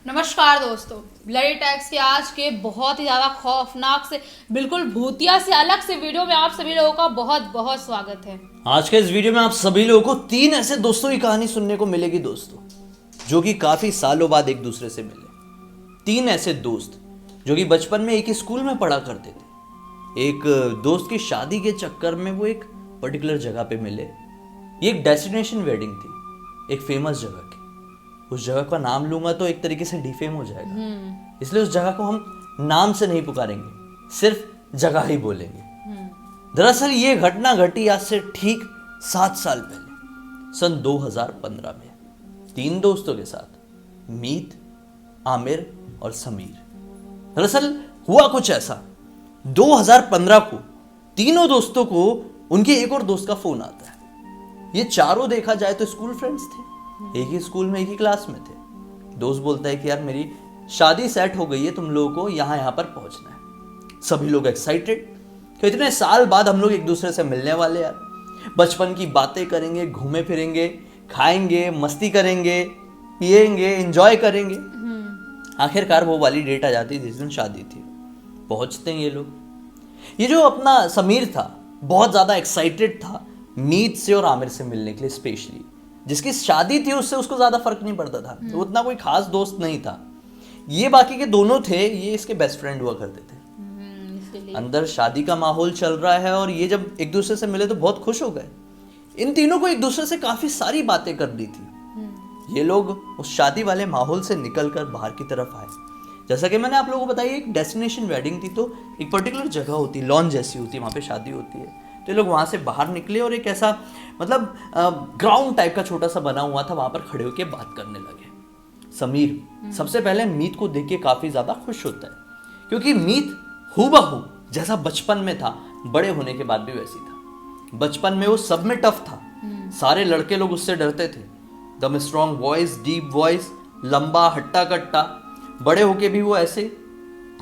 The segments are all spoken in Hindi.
नमस्कार दोस्तों, ब्लडी टैक्स के आज के बहुत ही ज़्यादा खौफनाक से बिल्कुल भूतिया से अलग से वीडियो में आप सभी लोगों का बहुत बहुत स्वागत है। आज के इस वीडियो में आप सभी लोगों को 3 ऐसे दोस्तों की कहानी सुनने को मिलेगी दोस्तों, जो कि काफी सालों बाद एक दूसरे से मिले। 3 ऐसे दोस्त जो कि बचपन में एक ही स्कूल में पढ़ा करते थे। एक दोस्त की शादी के चक्कर में वो एक पर्टिकुलर जगह पे मिले। ये एक डेस्टिनेशन वेडिंग थी, एक फेमस जगह की। उस जगह का नाम लूंगा तो एक तरीके से डिफेम हो जाएगा, इसलिए उस जगह को हम नाम से नहीं पुकारेंगे, सिर्फ जगह ही बोलेंगे। दरअसल ये घटना घटी आज से ठीक 7 साल पहले, सन 2015 में, 3 दोस्तों के साथ, मीत, आमिर और समीर। दरअसल हुआ कुछ ऐसा, 2015 को तीनों दोस्तों को उनके एक और दोस्त का फोन आता है। ये चारों देखा जाए तो स्कूल फ्रेंड्स थे, एक ही स्कूल में एक ही क्लास में थे। दोस्त बोलता है कि यार मेरी शादी सेट हो गई है, तुम लोगों को यहाँ पर पहुंचना है। सभी लोग एक्साइटेड कि इतने साल बाद हम लोग एक दूसरे से मिलने वाले यार, बचपन की बातें करेंगे, घूमे फिरेंगे, खाएंगे, मस्ती करेंगे, पिएंगे, एंजॉय करेंगे। आखिरकार वो वाली डेट आ जाती जिस दिन शादी थी। पहुंचते हैं ये लोग। ये जो अपना समीर था बहुत ज्यादा एक्साइटेड था मीत से और आमिर से मिलने के लिए। स्पेशली जिसकी शादी थी उससे उसको ज्यादा फर्क नहीं पड़ता था, तो उतना कोई खास दोस्त नहीं था। ये बाकी के दोनों थे, ये इसके बेस्ट फ्रेंड हुआ करते थे। अंदर शादी का माहौल चल रहा है और ये जब एक दूसरे से मिले तो बहुत खुश हो गए। इन तीनों को एक दूसरे से काफी सारी बातें करनी थी। ये लोग उस शादी वाले माहौल से निकलकर बाहर की तरफ आए। जैसा कि मैंने आप लोगों को बताया, एक डेस्टिनेशन वेडिंग थी, तो एक पर्टिकुलर जगह होती है, लॉन जैसी होती है, वहाँ पे शादी होती है। तो ये लोग वहाँ से बाहर निकले और एक ऐसा मतलब ग्राउंड टाइप का छोटा सा बना हुआ था, वहाँ पर खड़े होकर बात करने लगे। समीर सबसे पहले मीत को देख के काफी ज्यादा खुश होता है, क्योंकि मीत हूबहू जैसा बचपन में था, बड़े होने के बाद भी वैसी था। बचपन में वो सब में टफ था, सारे लड़के लोग उससे डरते थे। दम स्ट्रॉन्ग वॉइस, डीप वॉइस, लंबा हट्टा कट्टा। बड़े होके भी वो ऐसे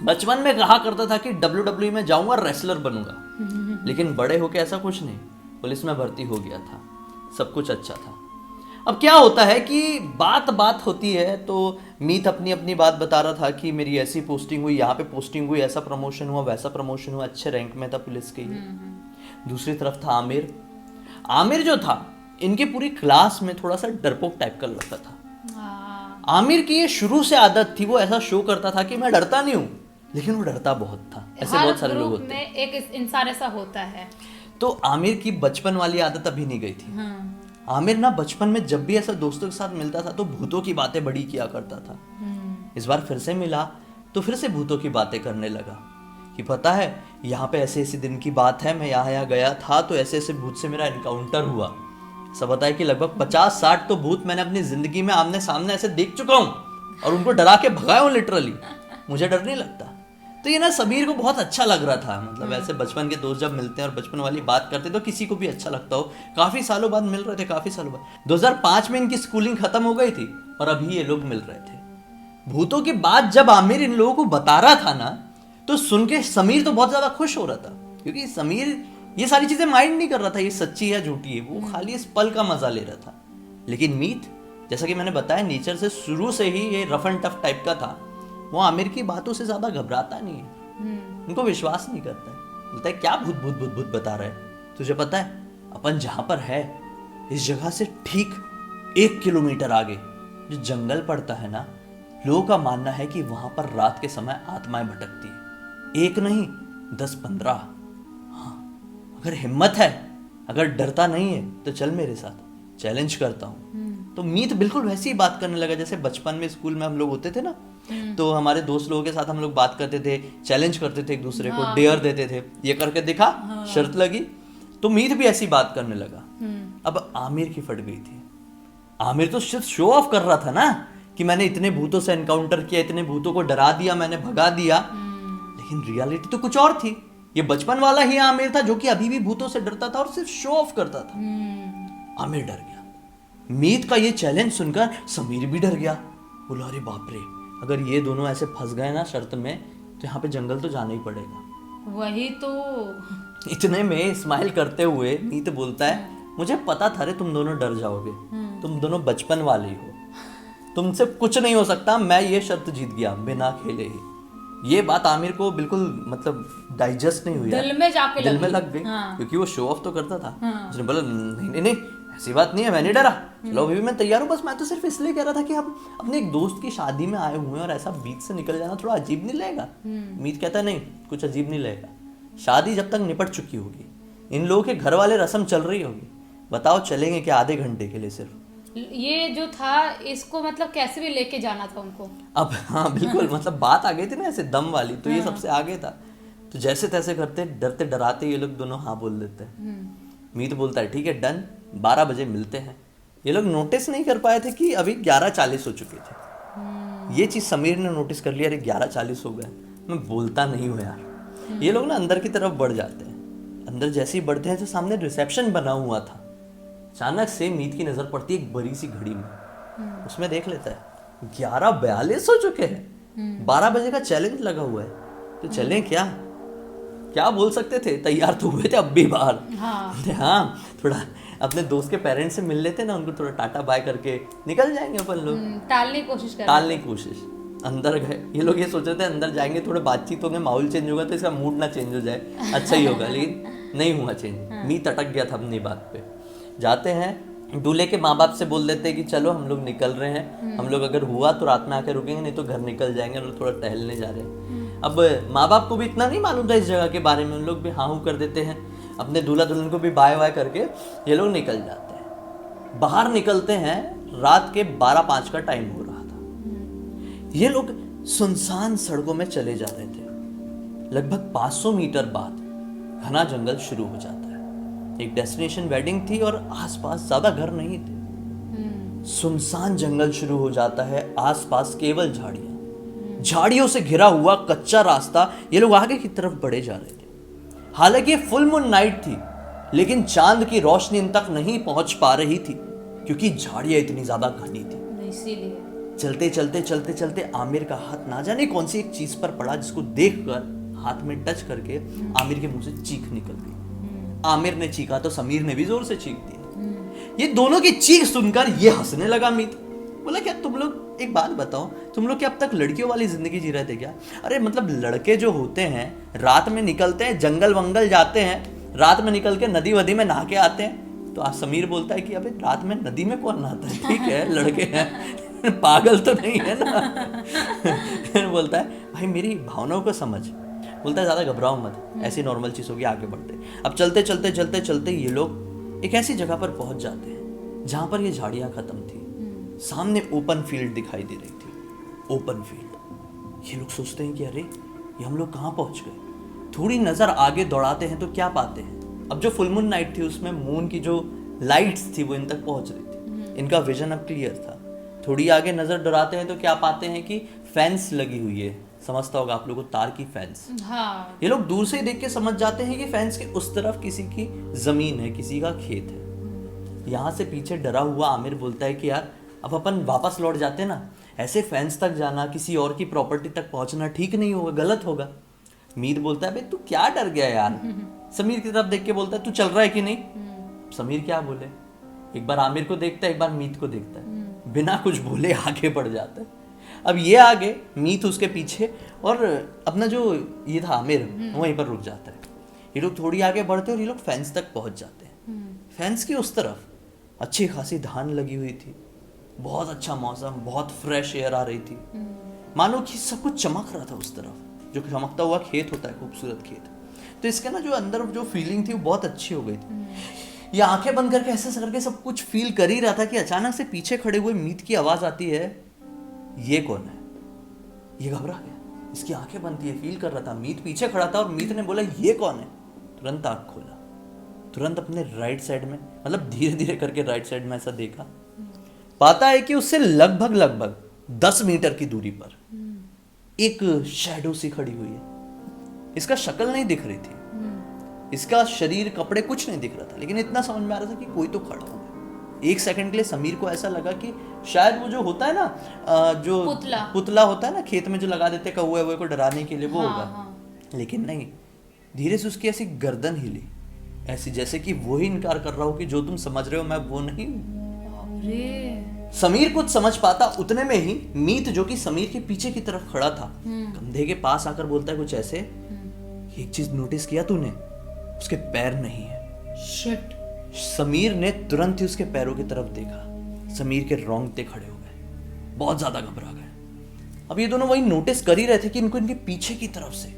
बचपन में कहा करता था कि WWE में जाऊंगा, रेसलर बनूंगा। लेकिन बड़े होके ऐसा कुछ नहीं, पुलिस में भर्ती हो गया था, सब कुछ अच्छा था। अब क्या होता है कि बात होती है, तो मीत अपनी अपनी बात बता रहा था कि मेरी ऐसी पोस्टिंग हुई, यहाँ पे पोस्टिंग हुई, ऐसा प्रमोशन हुआ, वैसा प्रमोशन हुआ, अच्छे रैंक में था पुलिस के। दूसरी तरफ था आमिर। आमिर जो था, इनके पूरी क्लास में थोड़ा सा डरपोक टाइप का लड़का था। आमिर की ये शुरू से आदत थी, वो ऐसा शो करता था कि मैं डरता नहीं हूँ, लेकिन वो डरता बहुत था। ऐसे बहुत सारे लोग होते हैं, एक इंसान ऐसा होता है। तो आमिर की बचपन वाली आदत अभी नहीं गई थी। आमिर ना बचपन में जब भी ऐसा दोस्तों के साथ मिलता था तो भूतों की बातें बड़ी किया करता था। इस बार फिर से मिला तो फिर से भूतों की बातें करने लगा कि पता है यहाँ पे ऐसे ऐसे दिन की बात है, मैं यहाँ गया था तो ऐसे ऐसे भूत से मेरा एनकाउंटर हुआ। सब बताया कि लगभग 50-60 तो भूत मैंने अपनी जिंदगी में आमने सामने ऐसे देख चुका हूँ और उनको डरा के भगाया हूँ लिटरली, मुझे डर नहीं लगता। तो ये ना समीर को बहुत अच्छा लग रहा था। मतलब ऐसे बचपन के दोस्त जब मिलते हैं और बचपन वाली बात करते तो किसी को भी अच्छा लगता हो। काफी सालों बाद मिल रहे थे, काफी सालों बाद। 2005 में इनकी स्कूलिंग खत्म हो गई थी और अभी ये लोग मिल रहे थे। भूतों की बात जब आमिर इन लोगों को बता रहा था ना, तो सुन के समीर तो बहुत ज्यादा खुश हो रहा था, क्योंकि समीर ये सारी चीजें माइंड नहीं कर रहा था ये सच्ची है झूठी है, वो खाली इस पल का मजा ले रहा था। लेकिन मीत, जैसा कि मैंने बताया, नेचर से शुरू से ही ये रफ एंड टफ टाइप का था। वो आमिर की बातों से ज्यादा घबराता नहीं है, उनको विश्वास नहीं करता है। बोलता है क्या भूत भूत भूत भूत बता रहा है, तुझे पता है अपन जहां पर है, इस जगह से ठीक 1 किलोमीटर आगे जो जंगल पड़ता है ना, लोगों का मानना है कि वहां पर रात के समय आत्माएं भटकती है। 1 नहीं 10-15। हाँ, अगर हिम्मत है, अगर डरता नहीं है तो चल मेरे साथ, चैलेंज करता हूँ। तो मीत बिल्कुल वैसी ही बात करने लगा जैसे बचपन में स्कूल में हम लोग होते थे ना, तो हमारे दोस्त लोगों के साथ हम लोग बात करते थे, चैलेंज करते थे एक दूसरे को, डेयर देते थे, ये करके दिखा, शर्त लगी। तो मीत भी ऐसी बात करने लगा। अब आमिर की फट गई थी। आमिर तो सिर्फ शो ऑफ कर रहा था ना कि मैंने इतने भूतों से एनकाउंटर किया, इतने भूतों को डरा दिया, मैंने भगा दिया। लेकिन रियलिटी तो कुछ और थी। ये बचपन वाला ही आमिर था जो कि अभी भी भूतों से डरता था और सिर्फ शो ऑफ करता था। आमिर डर गया। मीत का ये चैलेंज सुनकर समीर भी डर गया। बोला अरे बाप रे, अगर ये दोनों ऐसे फंस गए ना शर्त में, तो यहाँ पे जंगल तो जाना ही पड़ेगा। वही तो। इतने में स्माइल करते हुए मीत बोलता है, मुझे पता था रे तुम दोनों डर जाओगे, तुम दोनों बचपन वाले ही हो। तुमसे कुछ नहीं हो सकता, मैं ये शर्त जीत गया बिना खेले ही। ये बात आमिर को बिल्कुल मतलब डाइजेस्ट नहीं हुई, दिल में जाके दिल में लगी। लग गई। हाँ। क्योंकि वो शो ऑफ तो करता था। हाँ। उसने बोला नहीं नहीं नहीं, ऐसी बात नहीं है, मैं नहीं डरा, चलो अभी भी मैं तैयार हूँ, बस मैं तो सिर्फ इसलिए कह रहा था कि हम अपने एक दोस्त की शादी में आए हुए हैं और ऐसा बीच से निकल जाना थोड़ा अजीब नहीं लगेगा। मीत कहता नहीं, कुछ अजीब नहीं लगेगा, शादी जब तक निपट चुकी होगी, इन लोगों के घर वाले रस्म चल रही होगी, बताओ चलेंगे क्या आधे घंटे के लिए सिर्फ। ये जो था इसको मतलब कैसे भी लेके जाना था उनको। अब हाँ बिल्कुल, मतलब बात आ गई थी ना ऐसे दम वाली, तो ये सबसे आगे था। तो जैसे तैसे करते डरते डराते ये लोग दोनों हाँ बोल देते हैं। मीत बोलता है ठीक है डन, 12 बजे मिलते हैं। ये लोग नोटिस नहीं कर पाए थे कि अभी 11:40 हो चुके थे। ये चीज समीर ने नोटिस कर लिया, अरे 11:40 हो गए, मैं बोलता नहीं हूँ यार। ये लोग ना अंदर की तरफ बढ़ जाते हैं। अंदर जैसे ही बढ़ते हैं तो सामने रिसेप्शन बना हुआ था। अचानक से मीत की नजर पड़ती है एक बड़ी सी घड़ी में, उसमें देख लेता है 11:42 हो चुके हैं, 12 बजे का चैलेंज लगा हुआ है, तो चलें क्या, क्या बोल सकते थे, तैयार तो हुए थे अब भी बाहर। हाँ थोड़ा अपने दोस्त के पेरेंट्स से मिल लेते ना, उनको थोड़ा टाटा बाय करके निकल जाएंगे अपन लोग। टालने की कोशिश अंदर गए ये लोग, ये सोच रहे थे अंदर जाएंगे थोड़े बातचीत होंगे, माहौल चेंज होगा तो इसका मूड ना चेंज हो जाए, अच्छा ही होगा, लेकिन नहीं हुआ चेंज। मीत अटक गया था अपनी बात पे। जाते हैं, दूल्हे के माँ बाप से बोल देते हैं कि चलो हम लोग निकल रहे हैं, हम लोग अगर हुआ तो रात में आके रुकेंगे, नहीं तो घर निकल जाएंगे, और थोड़ा टहलने जा रहे हैं। अब माँ बाप को भी इतना नहीं मालूम था इस जगह के बारे में, उन लोग भी हाँ हूँ कर देते हैं, अपने दूल्हा दुल्हन को भी बाय बाय करके ये लोग निकल जाते हैं। बाहर निकलते हैं, रात के 12:05 का टाइम हो रहा था। ये लोग सुनसान सड़कों में चले जा रहे थे। लगभग 500 मीटर बाद घना जंगल शुरू हो जाता है। एक डेस्टिनेशन वेडिंग थी और आसपास ज्यादा घर नहीं थे। सुनसान जंगल शुरू हो जाता है, आसपास केवल झाड़ियां, झाड़ियों से घिरा हुआ कच्चा रास्ता। ये लोग आगे की तरफ बढ़े जा रहे थे। हालांकि फुल मून नाइट थी, लेकिन चांद की रोशनी इन तक नहीं पहुंच पा रही थी क्योंकि झाड़ियां इतनी ज्यादा घनी थी। इसीलिए चलते चलते चलते चलते आमिर का हाथ ना जाने कौन सी एक चीज पर पड़ा, जिसको देखकर हाथ में टच करके आमिर के मुंह से चीख निकल गई। आमिर ने चीखा तो समीर ने भी जोर से चीख दिया। ये दोनों की चीख सुनकर ये हंसने लगा। मीत बोला क्या तुम लोग, एक बात बताओ, तुम लोग क्या अब तक लड़कियों वाली जिंदगी जी रहे थे क्या? अरे मतलब लड़के जो होते हैं रात में निकलते हैं, जंगल वंगल जाते हैं, रात में निकल के नदी वदी में नहा के आते हैं। तो आज समीर बोलता है कि अबे रात में नदी में कौन नहाता है, ठीक है लड़के हैं पागल तो नहीं है ना। बोलता है भाई मेरी भावनाओं को समझ। बोलता है ज्यादा घबराओ मत, ऐसी नॉर्मल चीज होगी, आगे बढ़ते। अब चलते चलते चलते चलते ये लोग एक ऐसी जगह पर पहुंच जाते हैं जहां पर ये झाड़ियां खत्म थी। सामने ओपन फील्ड दिखाई दे रही थी, ओपन फील्ड। ये लोग सोचते हैं कि अरे ये हम लोग कहाँ पहुंच गए। थोड़ी नजर आगे दौड़ाते हैं तो क्या पाते हैं, अब जो फुल मून नाइट थी उसमें मून की जो लाइट्स थी वो इन तक पहुंच रही थी, इनका विजन अब क्लियर था। थोड़ी आगे नजर दौड़ाते हैं तो क्या पाते हैं कि फेंस लगी हुई है, समझता होगा आप लोगों को, तार की फेंस। हाँ। ये लोग दूर से ही देख के समझ जाते हैं कि फेंस के उस तरफ किसी की जमीन है, किसी का खेत है। यहाँ से पीछे डरा हुआ आमिर बोलता है कि यार अब अपन वापस लौट जाते ना, ऐसे फेंस तक जाना, किसी और की प्रॉपर्टी तक पहुंचना ठीक नहीं होगा, गलत होगा। मीत बोलता है भाई तू क्या डर गया यार। समीर की तरफ देख के बोलता है तू चल रहा है कि नहीं। समीर क्या बोले, एक बार आमिर को देखता है, एक बार मीत को देखता है, बिना कुछ बोले आगे बढ़ जाता है। अब ये आगे, मीत उसके पीछे, और अपना जो ये था आमिर वहीं पर रुक जाता है। ये लोग थोड़ी आगे बढ़ते और ये लोग फेंस तक पहुंच जाते हैं। फेंस की उस तरफ अच्छी खासी धान लगी हुई थी, बहुत अच्छा मौसम, बहुत फ्रेश एयर आ रही थी, मानो कि सब कुछ चमक रहा था उस तरफ। जो चमकता हुआ खेत होता है, खूबसूरत खेत। तो इसके ना जो अंदर जो फीलिंग थी वो बहुत अच्छी हो गई थी। ये आंखें बंद करके ऐसे करके सब कुछ फील कर ही रहा था कि अचानक से पीछे खड़े हुए मीत की आवाज आती है, ये कौन है। ये घबरा गया, इसकी आंखें बंद थी, फील कर रहा था। मीत पीछे खड़ा था और मीत ने बोला ये कौन है। तुरंत आंख खोला, तुरंत अपने राइट साइड में, मतलब धीरे धीरे करके राइट साइड में ऐसा देखा, पाता है कि उससे लगभग 10 मीटर की दूरी पर एक शैडो सी खड़ी हुई है। इसका शक्ल नहीं दिख रही थी, इसका शरीर, कपड़े, कुछ नहीं दिख रहा था, लेकिन इतना समझ में आ रहा था कि कोई तो खड़ा हुआ है। एक सेकंड के लिए समीर को ऐसा लगा कि शायद वो जो होता है ना, जो पुतला होता है ना खेत में जो लगा देते कौवे वो को डराने के लिए, वो होगा। लेकिन नहीं, धीरे से उसकी ऐसी गर्दन हिली, ऐसी जैसे कि वो ही इनकार कर रहा हो कि जो तुम समझ रहे हो मैं वो नहीं हूं। समीर कुछ समझ पाता उतने में ही मीत जो कि समीर के पीछे की तरफ खड़ा था कंधे के पास आकर बोलता है कुछ ऐसे, एक चीज नोटिस किया तूने, उसके पैर नहीं है। शिट। समीर ने तुरंत ही उसके पैरों की तरफ देखा। समीर के रोंगटे खड़े हो गए, बहुत ज्यादा घबरा गए। अब ये दोनों वही नोटिस कर ही रहे थे कि इनको इनके पीछे की तरफ से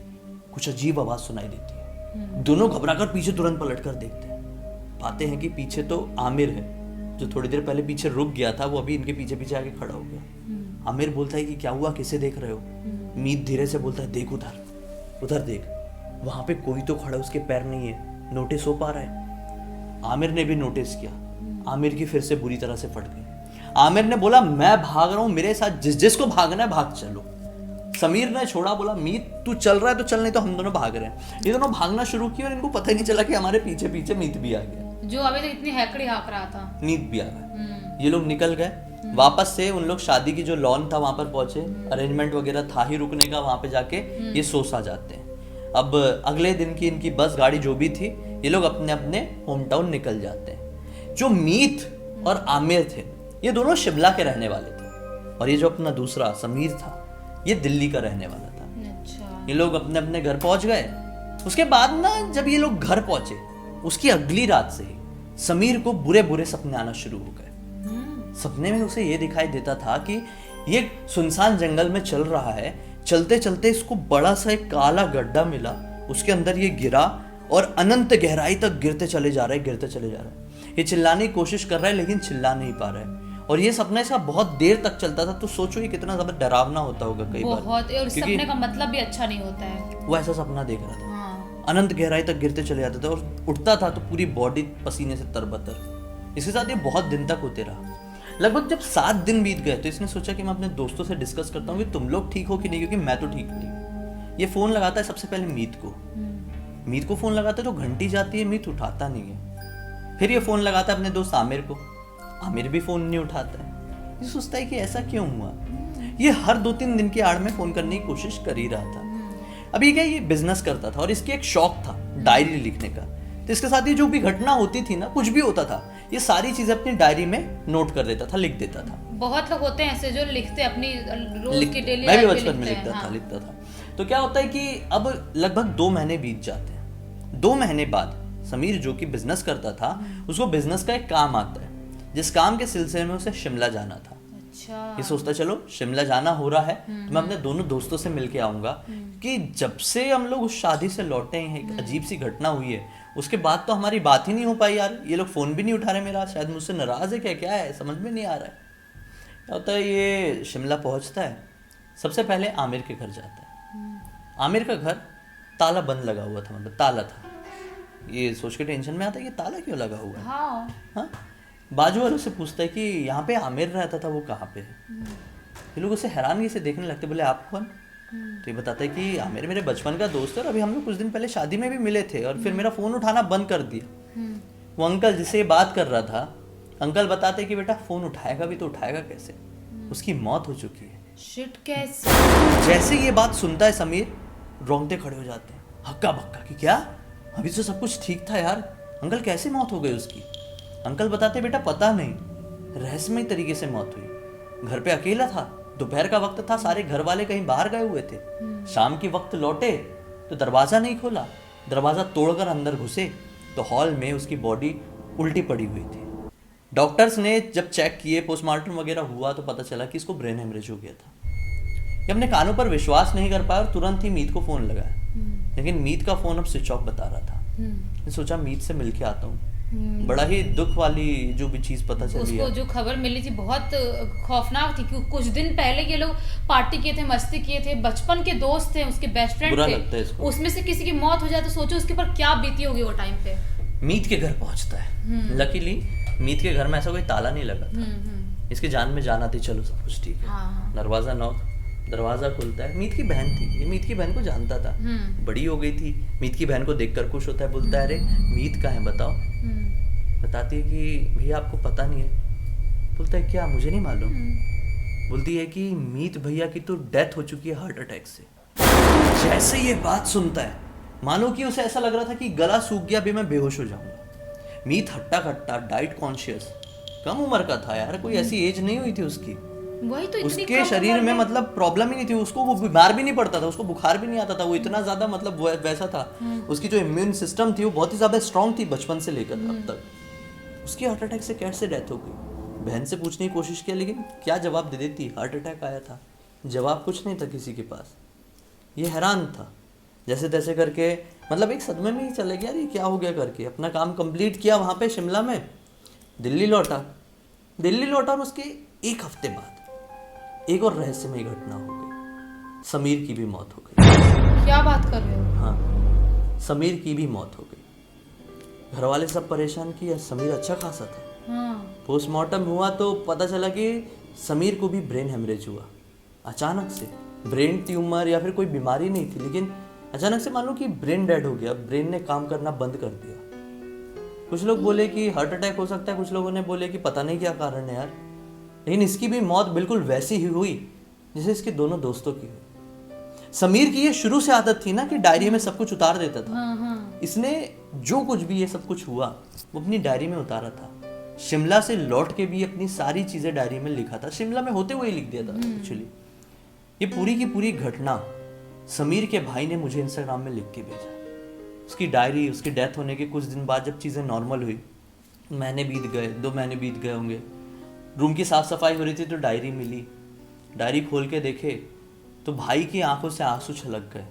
कुछ अजीब आवाज सुनाई देती है। दोनों घबराकर पीछे तुरंत पलटकर देखते हैं, पाते हैं कि पीछे तो आमिर है जो थोड़ी देर पहले पीछे रुक गया था, वो अभी इनके पीछे पीछे आके खड़ा हो गया। आमिर बोलता है कि क्या हुआ, किसे देख रहे हो? मीत धीरे से बोलता है देख उधर, उधर देख, वहां पे कोई तो खड़ा, उसके पैर नहीं है, नोटिस हो पा रहा है। आमिर ने भी नोटिस किया। आमिर की फिर से बुरी तरह से फट गई। आमिर ने बोला मैं भाग रहा हूं, मेरे साथ जिस जिसको भागना है भाग चलो। समीर ने छोड़ा, बोला मीत तू चल रहा है तो चल, नहीं तो हम दोनों भाग रहे हैं। ये दोनों भागना शुरू किया और इनको पता ही नहीं चला कि हमारे पीछे पीछे मीत भी आ गया, जो अभी तक इतनी हैकड़ी हाँक रहा था। मीत भी आ गया। ये लोग निकल गए वापस से। उन लोग शादी की जो लॉन था वहां पर पहुंचे, अरेंजमेंट वगैरह था ही रुकने का, वहां पे जाके ये सोसा जाते हैं। अब अगले दिन की इनकी बस गाड़ी जो भी थी, ये लोग अपने अपने होम टाउन निकल जाते हैं। जो मीत और आमिर थे ये दोनों शिमला के रहने वाले थे, और ये जो अपना दूसरा समीर था ये दिल्ली का रहने वाला था। अच्छा। ये लोग अपने अपने घर पहुंच गए। उसके बाद ना जब ये लोग घर पहुंचे, उसकी अगली रात से ही समीर को बुरे बुरे सपने आना शुरू हो गए। सपने में उसे ये दिखाई देता था कि ये सुनसान जंगल में चल रहा है, चलते चलते इसको बड़ा सा एक काला गड्ढा मिला, उसके अंदर ये गिरा और अनंत गहराई तक गिरते चले जा रहा है, गिरते चले जा रहा है। ये चिल्लाने की कोशिश कर रहा है लेकिन चिल्ला नहीं पा रहा है। और ये सपना इसका बहुत देर तक चलता था। तो सोचो ये कितना ज्यादा डरावना होता होगा कई बार। बहुत, और इस क्योंकि सपने का मतलब भी अच्छा नहीं होता है। वो ऐसा सपना देख रहा था। हाँ। अनंत गहराई तक गिरते चले जाते थे और उठता था तो पूरी बॉडी पसीने से तरबतर। इसके साथ ये बहुत दिन तक होते रहा। लगभग जब 7 दिन बीत गए तो इसने सोचा कि मैं अपने दोस्तों से डिस्कस करता हूँ कि तुम लोग ठीक हो कि नहीं, क्योंकि मैं तो ठीक नहीं। ये फोन लगाता है सबसे पहले मीत को। मीत को फोन लगाता है तो घंटी जाती है, मीत उठाता नहीं है। फिर ये फोन लगाता है अपने दोस्त आमिर को, आमिर भी फोन नहीं उठाता है। ये सोचता है कि ऐसा क्यों हुआ। ये हर 2-3 दिन की आड़ में फोन करने की कोशिश कर ही रहा था। अभी क्या, ये बिजनेस करता था और इसके एक शौक था डायरी लिखने का। तो इसके साथ ये जो भी घटना होती थी ना, कुछ भी होता था, ये सारी चीजें अपनी डायरी में नोट कर देता था, लिख देता था। बहुत लोग होते हैं ऐसे जो लिखते अपनी रोज की डेली मैं भी लाइफ बचपन में लिखता था। तो क्या होता है कि अब लगभग 2 महीने बीत जाते हैं। 2 महीने बाद समीर जो कि बिजनेस करता था, उसको बिजनेस का एक काम आता है, जिस काम के सिलसिले में उसे शिमला जाना था। अच्छा। ये सोचता चलो शिमला जाना हो रहा है तो मैं अपने दोनों दोस्तों से मिलके आऊंगा, कि जब से हम लोग उस शादी से लौटे हैं एक अजीब सी घटना हुई है, उसके बाद तो हमारी बात ही नहीं हो पाई यार। ये लोग फोन भी नहीं उठा रहे मेरा, शायद मुझसे नाराज है क्या, क्या है समझ में नहीं आ रहा है। क्या होता है, ये शिमला पहुंचता है, सबसे पहले आमिर के घर जाता है। आमिर का घर ताला बंद लगा हुआ था, मतलब ताला था। ये सोच के टेंशन में आता है कि ताला क्यों लगा हुआ है। हाँ? बाजू वालों से पूछता है कि यहाँ पे आमिर रहता था, वो कहाँ पे है। ये लोग उसे हैरानगी से देखने लगते, बोले आप कौन? तो ये बताता है कि आमिर मेरे बचपन का दोस्त है और अभी हम लोग कुछ दिन पहले शादी में भी मिले थे और फिर मेरा फोन उठाना बंद कर दिया। वो अंकल जिससे ये बात कर रहा था, अंकल बताते कि बेटा फोन उठाएगा भी तो उठाएगा कैसे, उसकी मौत हो चुकी है। शिट, कैसे? जैसे ये बात सुनता है समीर, रोंगटे खड़े हो जाते हैं, हक्का बक्का कि क्या, अभी तो सब कुछ ठीक था यार, अंकल कैसे मौत हो गई उसकी। अंकल बताते बेटा पता नहीं, रहस्यमय तरीके से मौत हुई। घर पे अकेला था, दोपहर का वक्त था, सारे घर वाले कहीं बाहर गए हुए थे। शाम के वक्त लौटे तो दरवाजा नहीं खोला, दरवाजा तोड़कर अंदर घुसे तो हॉल में उसकी बॉडी उल्टी पड़ी हुई थी। डॉक्टर्स ने जब चेक किए, पोस्टमार्टम वगैरह हुआ तो पता चला कि इसको ब्रेन हेमरेज हो गया था। ये अपने कानों पर विश्वास नहीं कर पाया और तुरंत ही मीत को फोन लगाया, लेकिन मीत का फोन अब स्विच ऑफ बता रहा था। सोचा मीत से मिलके आता हूँ। बड़ा ही दुख वाली जो भी चीज पता चली उसको जो खबर मिली थी बहुत खौफनाक थी, क्योंकि कुछ दिन पहले ये लोग पार्टी किए थे, मस्ती किए थे, बचपन के दोस्त थे, उसके बेस्ट फ्रेंड थे, उसमें से किसी की मौत हो जाए तो सोचो उसके ऊपर क्या बीती होगी वो टाइम पे। मीत के घर पहुंचता है। लकीली मीत के घर में ऐसा कोई ताला नहीं लगा था। इसकी जान में जान आती, चलो सब कुछ ठीक है। दरवाजा नॉक, दरवाजा खुलता है। मीत की बहन थी, ये मीत की बहन को जानता था, बड़ी हो गई थी। मीत की बहन को देखकर खुश होता है, बोलता है अरे मीत कहाँ है बताओ। बताती है कि भैया आपको पता नहीं है। बोलता है क्या, मुझे नहीं मालूम। बोलती है कि मीत भैया की तो डेथ हो चुकी है हार्ट अटैक से। जैसे ये बात सुनता है मानो कि उसे ऐसा लग रहा था कि गला सूख गया, अभी मैं बेहोश हो जाऊंगा। मीत हट्टा कट्टा, डाइट कॉन्शियस, कम उम्र का था यार, कोई ऐसी एज नहीं हुई थी उसकी। वही तो, इतनी उसके कम शरीर उम्र में मतलब प्रॉब्लम ही नहीं थी, उसको वो बीमार भी नहीं पड़ता था, उसको बुखार भी नहीं आता था, वो इतना ज्यादा मतलब वैसा था। उसकी जो इम्यून सिस्टम थी वो बहुत ही ज्यादा स्ट्रांग थी बचपन से लेकर अब तक। उसकी हार्ट अटैक से कैसे डेथ हो गई? बहन से पूछने की कोशिश किया, लेकिन क्या जवाब दे देती? हार्ट अटैक आया था, जवाब कुछ नहीं था किसी के पास। ये हैरान था, जैसे तैसे करके मतलब एक सदमे में ही चले गया, ये क्या हो गया करके अपना काम कंप्लीट किया वहाँ पे शिमला में, दिल्ली लौटा और उसके एक हफ्ते बाद एक और रहस्यमय घटना हो गई। समीर की भी मौत हो गई। क्या बात कर रहे हो? हाँ, समीर की भी मौत हो गई। घर वाले सब परेशान कि समीर अच्छा खासा था। हाँ। पोस्टमार्टम हुआ तो पता चला कि समीर को भी ब्रेन हेमरेज हुआ अचानक से। ब्रेन ट्यूमर या फिर कोई बीमारी नहीं थी, लेकिन अचानक से मान लो कि ब्रेन डेड हो गया, ब्रेन ने काम करना बंद कर दिया। कुछ लोग बोले कि हार्ट अटैक हो सकता है, कुछ लोगों ने बोले कि पता नहीं क्या कारण है यार, लेकिन इसकी भी मौत बिल्कुल वैसी ही हुई जैसे इसके दोनों दोस्तों की हुई। समीर की ये शुरू से आदत थी ना कि डायरी में सब कुछ उतार देता था। हाँ। इसने जो कुछ भी ये सब कुछ हुआ वो अपनी डायरी में उतारा था। शिमला से लौट के भी अपनी सारी चीजें डायरी में लिखा था, शिमला में होते हुए ही लिख दिया था एक्चुअली। ये पूरी की पूरी घटना समीर के भाई ने मुझे इंस्टाग्राम में लिख के भेजा। उसकी डायरी, उसकी डेथ होने के कुछ दिन बाद जब चीज़ें नॉर्मल हुई, महीने बीत गए, 2 महीने बीत गए होंगे, रूम की साफ सफाई हो रही थी तो डायरी मिली। डायरी खोल के देखे तो भाई की आंखों से आंसू छलक गए।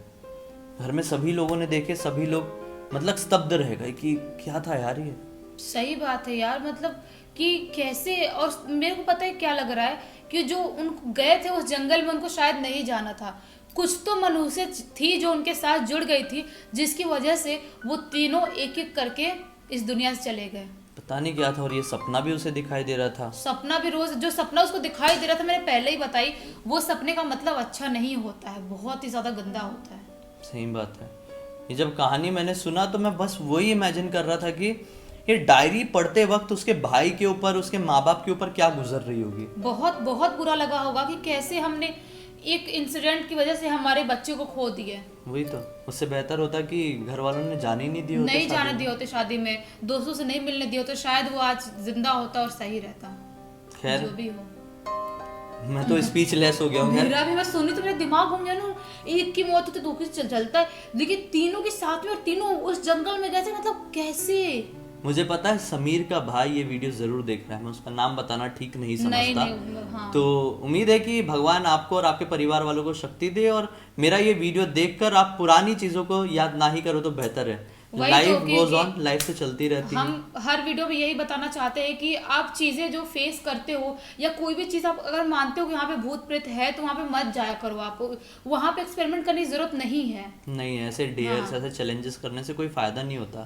घर में सभी लोगों ने देखे, सभी लोग मतलब स्तब्ध रह गए कि क्या था यार ये। सही बात है यार, मतलब कि कैसे। और मेरे को पता है क्या लग रहा है कि जो उन गए थे उस जंगल में, उनको शायद नहीं जाना था। कुछ तो मनुष्य थी जो उनके साथ जुड़ गई थी, जिसकी वजह से वो तीनों एक एक करके इस दुनिया से चले गए। पता नहीं क्या था, और ये सपना भी उसे दिखाई दे रहा था। सपना भी रोज जो सपना उसको दिखाई दे रहा था, मैंने पहले ही बताई, वो सपने का मतलब अच्छा नहीं होता है, बहुत ही ज्यादा गंदा होता है। सही बात है। ये जब कहानी मैंने सुना तो मैं बस वही इमेजिन कर रहा था कि ये डायरी पढ़ते वक्त उसके भाई के ऊपर, उसके माँ बाप के ऊपर क्या गुजर रही होगी। बहुत बहुत बुरा लगा होगा कि कैसे हमने एक इंसिडेंट की वजह से हमारे बच्चे को खो दिए। वही तो, उससे बेहतर होता कि घर वालों ने जाने ही नहीं दिए होते, नहीं जाने दिए होते शादी में, दोस्तों से नहीं मिलने दिए होते, शायद वो आज जिंदा होता और सही रहता। खैर जो भी हो, मैं तो स्पीचलेस हो गया हूँ यार। मेरा भी, मैं सुनी तो मेरा दिमाग घूम गया ना। एक की मौत होती तो दूसरी चलता है, लेकिन तीनों के साथ में और तीनों उस जंगल में गए थे, मतलब कैसे। मुझे पता है समीर का भाई ये वीडियो जरूर देख रहा है, मैं उसका नाम बताना ठीक नहीं समझता। हाँ। तो उम्मीद है कि भगवान आपको और आपके परिवार वालों को शक्ति दे, और मेरा ये वीडियो देखकर आप पुरानी चीजों को याद ना ही करो तो बेहतर है। लाइफ गोज ऑन, लाइफ तो चलती रहती है। हम हर वीडियो में यही बताना चाहते हैं कि आप चीजें जो फेस करते हो या कोई भी चीज आप अगर मानते हो कि यहाँ पे भूत प्रेत है, तो वहाँ पे मत जाया करो। आपको वहाँ पे एक्सपेरिमेंट करने की जरूरत नहीं है। नहीं, ऐसे डेयर्स, ऐसे चैलेंजेस करने से कोई फायदा नहीं होता।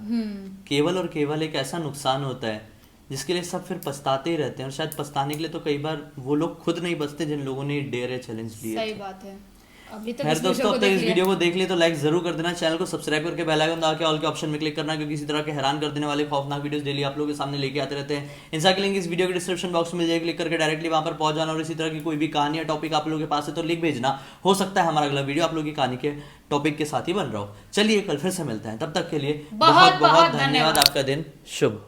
केवल और केवल एक ऐसा नुकसान होता है जिसके लिए सब फिर पछताते ही रहते हैं, और शायद पछताने के लिए तो कई बार वो लोग खुद नहीं बचते जिन लोगों ने डेयर या चैलेंज लिए। सही बात है। अभी तक खैर दोस्तों, अब तक इस वीडियो को देख लिए तो लाइक जरूर कर देना, चैनल को सब्सक्राइब करके बेल आइकन दबा के ऑल के ऑप्शन में क्लिक करना, क्योंकि इसी तरह के हैरान कर देने वाले खौफनाक वीडियोस डेली आप लोगों के सामने लेके आते रहते हैं। इंस्टा की लिंक इस वीडियो के डिस्क्रिप्शन बॉक्स में मिल जाएगी, क्लिक करके डायरेक्टली वहां पर पहुंच जाना। और इसी तरह की कोई भी कहानी या टॉपिक आप लोगों के पास है तो लिख भेजना, हो सकता है हमारा अगला वीडियो आप लोगों की कहानी के टॉपिक के साथ ही बन रहा हो। चलिए कल फिर से मिलते हैं, तब तक के लिए बहुत बहुत धन्यवाद। आपका दिन शुभ।